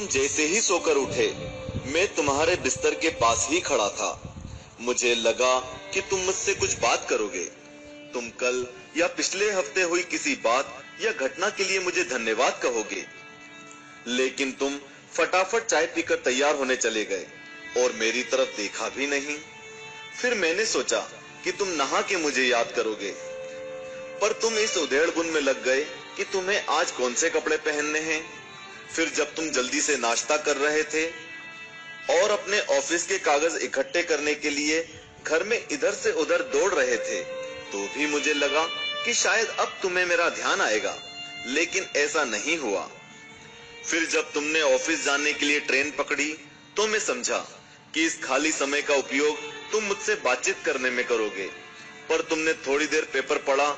तुम जैसे ही सोकर उठे, मैं तुम्हारे बिस्तर के पास ही खड़ा था। मुझे लगा कि तुम मुझसे कुछ बात करोगे। तुम कल या पिछले हफ्ते हुई किसी बात या घटना के लिए मुझे धन्यवाद कहोगे, लेकिन तुम फटाफट चाय पीकर तैयार होने चले गए और मेरी तरफ देखा भी नहीं। फिर मैंने सोचा कि तुम नहा के मुझे याद करोगे, पर तुम इस उधेड़-बुन में लग गए कि तुम्हें आज कौन से कपड़े पहनने हैं। फिर जब तुम जल्दी से नाश्ता कर रहे थे और अपने ऑफिस के कागज इकट्ठे करने के लिए घर में इधर से उधर दौड़ रहे थे, तो भी मुझे लगा कि शायद अब तुम्हें मेरा ध्यान आएगा, लेकिन ऐसा नहीं हुआ। फिर जब तुमने ऑफिस जाने के लिए ट्रेन पकड़ी, तो मैं समझा कि इस खाली समय का उपयोग तुम मुझसे बातचीत करने में करोगे, पर तुमने थोड़ी देर पेपर पढ़ा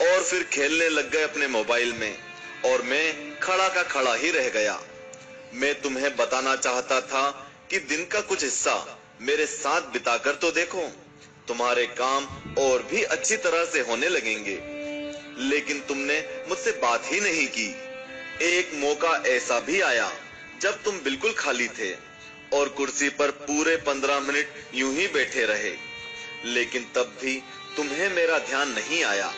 और फिर खेलने लग गए अपने मोबाइल में, और मैं खड़ा का खड़ा ही रह गया। मैं तुम्हें बताना चाहता था कि दिन का कुछ हिस्सा मेरे साथ बिताकर तो देखो, तुम्हारे काम और भी अच्छी तरह से होने लगेंगे, लेकिन तुमने मुझसे बात ही नहीं की। एक मौका ऐसा भी आया जब तुम बिल्कुल खाली थे और कुर्सी पर पूरे 15 मिनट यूं ही बैठे रहे, लेकिन तब भी तुम्हें मेरा ध्यान नहीं आया।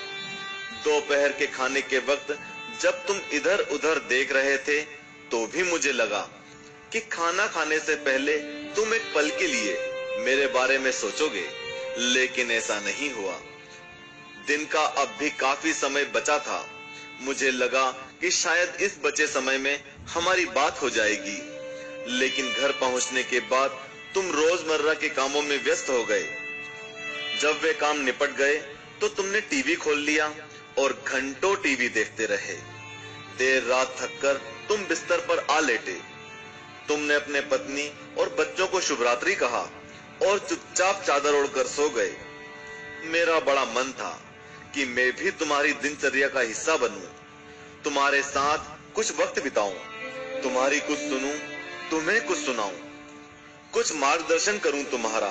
दोपहर के खाने के वक्त जब तुम इधर उधर देख रहे थे, तो भी मुझे लगा कि खाना खाने से पहले तुम एक पल के लिए मेरे बारे में सोचोगे, लेकिन ऐसा नहीं हुआ। दिन का अब भी काफी समय बचा था। मुझे लगा कि शायद इस बचे समय में हमारी बात हो जाएगी, लेकिन घर पहुंचने के बाद तुम रोजमर्रा के कामों में व्यस्त हो गए। जब वे काम निपट गए तो तुमने टीवी खोल लिया और घंटों टीवी देखते रहे। देर रात थककर तुम बिस्तर पर आ लेटे। तुमने अपने पत्नी और बच्चों को शुभ रात्रि कहा और चुपचाप चादर ओढ़कर सो गए। मेरा बड़ा मन था कि मैं भी तुम्हारी दिनचर्या का हिस्सा बनूं, तुम्हारे साथ कुछ वक्त बिताऊं, तुम्हारी कुछ सुनूं, तुम्हें कुछ सुनाऊं, कुछ मार्गदर्शन करूं तुम्हारा,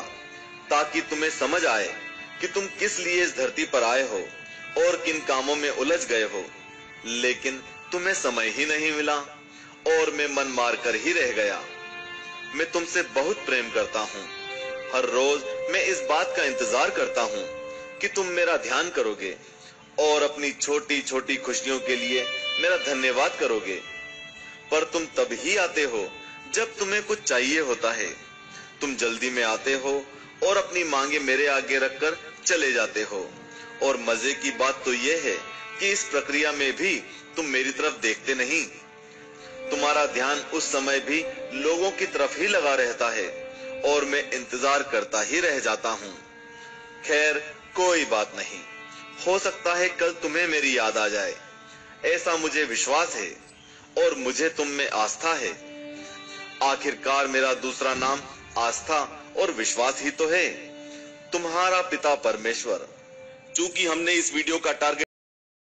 ताकि तुम्हें समझ आए कि तुम किस लिए इस धरती पर आए हो और किन कामों में उलझ गए हो। लेकिन तुम्हें समय ही नहीं मिला और मैं मन मार कर ही रह गया। मैं तुमसे बहुत प्रेम करता हूँ। हर रोज मैं इस बात का इंतजार करता हूँ कि तुम मेरा ध्यान करोगे और अपनी छोटी छोटी खुशियों के लिए मेरा धन्यवाद करोगे। पर तुम तब ही आते हो जब तुम्हें कुछ चाहिए होता है। तुम जल्दी में आते हो और अपनी मांगे मेरे आगे रखकर चले जाते हो। और मजे की बात तो यह है कि इस प्रक्रिया में भी तुम मेरी तरफ देखते नहीं। तुम्हारा ध्यान उस समय भी लोगों की तरफ ही लगा रहता है और मैं इंतजार करता ही रह जाता हूँ। खैर, कोई बात नहीं, हो सकता है कल तुम्हें मेरी याद आ जाए, ऐसा मुझे विश्वास है और मुझे तुम में आस्था है। आखिरकार मेरा दूसरा नाम आस्था और विश्वास ही तो है। तुम्हारा पिता परमेश्वर। चूंकि हमने इस वीडियो का टारगेट